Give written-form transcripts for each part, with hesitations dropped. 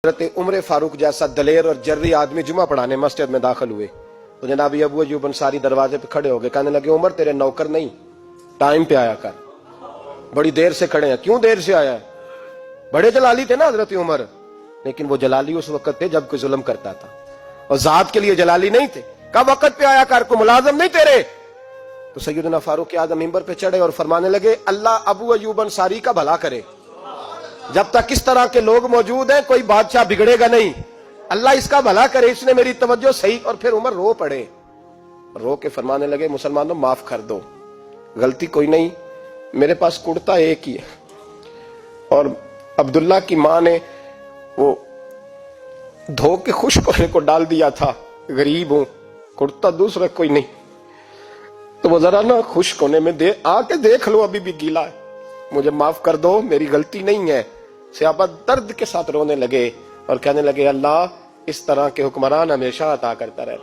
حضرت عمر فاروق جیسا دلیر اور جرری آدمی جمعہ پڑھانے مسجد میں داخل ہوئے تو جناب ابو ایوب انصاری دروازے پہ کھڑے ہو گئے، کہنے لگے عمر تیرے نوکر نہیں، ٹائم پہ آیا کر، بڑی دیر سے کھڑے ہیں، کیوں دیر سے آیا ہے؟ بڑے جلالی تھے نا حضرت عمر، لیکن وہ جلالی اس وقت تھے جب کوئی ظلم کرتا تھا، اور ذات کے لیے جلالی نہیں تھے۔ کہا وقت پہ آیا کر، کو ملازم نہیں تیرے؟ تو سیدنا فاروق اعظم منبر پہ چڑھے اور فرمانے لگے اللہ ابو ایوب انصاری کا بھلا کرے، جب تک اس طرح کے لوگ موجود ہیں کوئی بادشاہ بگڑے گا نہیں، اللہ اس کا بھلا کرے، اس نے میری توجہ صحیح۔ اور پھر عمر رو پڑے، رو کے فرمانے لگے مسلمانوں معاف کر دو، غلطی کوئی نہیں، میرے پاس کرتا ایک ہی ہے، اور عبداللہ کی ماں نے وہ دھو کے خشک ہونے کو ڈال دیا تھا، غریب ہوں، کرتا دوسرا کوئی نہیں، تو وہ ذرا نا خشک ہونے میں آ کے دیکھ لو، ابھی بھی گیلا ہے، مجھے معاف کر دو، میری غلطی نہیں ہے۔ صحابہ درد کے ساتھ رونے لگے اور کہنے لگے اللہ اس طرح کے حکمران ہمیشہ عطا کرتا رہے۔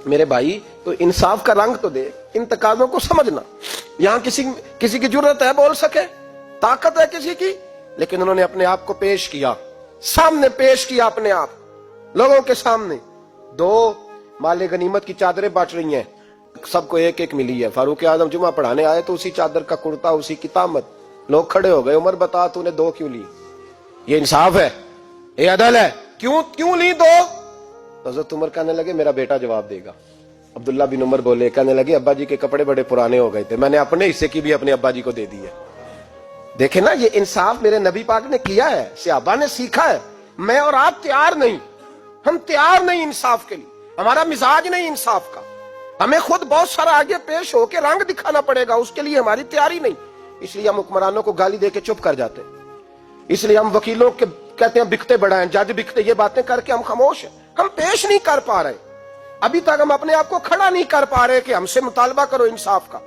میرے بھائی تو انصاف کا رنگ تو دے، ان تقاضوں کو سمجھنا۔ یہاں کسی کی جرت ہے بول سکے، طاقت ہے کسی کی، لیکن انہوں نے اپنے آپ کو پیش کیا، سامنے پیش کیا اپنے آپ لوگوں کے سامنے۔ دو مال غنیمت کی چادریں بانٹ رہی ہیں، سب کو ایک ایک ملی ہے۔ فاروق اعظم جمعہ پڑھانے آئے تو اسی چادر کا کرتا، اسی کی تامت، لوگ کھڑے ہو گئے، عمر بتا تو نے دو کیوں لی؟ یہ انصاف ہے، یہ عدل ہے، کیوں لی دو؟ حضرت عمر کہنے لگے میرا بیٹا جواب دے گا۔ عبداللہ بن عمر بولے، کہنے لگے ابا جی کے کپڑے بڑے پرانے ہو گئے تھے، میں نے اپنے حصے کی بھی اپنے ابا جی کو دے دی ہے۔ دیکھیں نا یہ انصاف میرے نبی پاک نے کیا ہے، صحابہ نے سیکھا ہے۔ میں اور آپ تیار نہیں، ہم تیار نہیں انصاف کے لیے، ہمارا مزاج نہیں انصاف کا، ہمیں خود بہت سارا آگے پیش ہو کے رنگ دکھانا پڑے گا، اس کے لیے ہماری تیاری نہیں۔ اس لیے ہم حکمرانوں کو گالی دے کے چپ کر جاتے ہیں، اس لیے ہم وکیلوں کے کہتے ہیں بکتے بڑا ہیں، جج بکتے، یہ باتیں کر کے ہم خاموش ہیں، ہم پیش نہیں کر پا رہے، ابھی تک ہم اپنے آپ کو کھڑا نہیں کر پا رہے کہ ہم سے مطالبہ کرو انصاف کا۔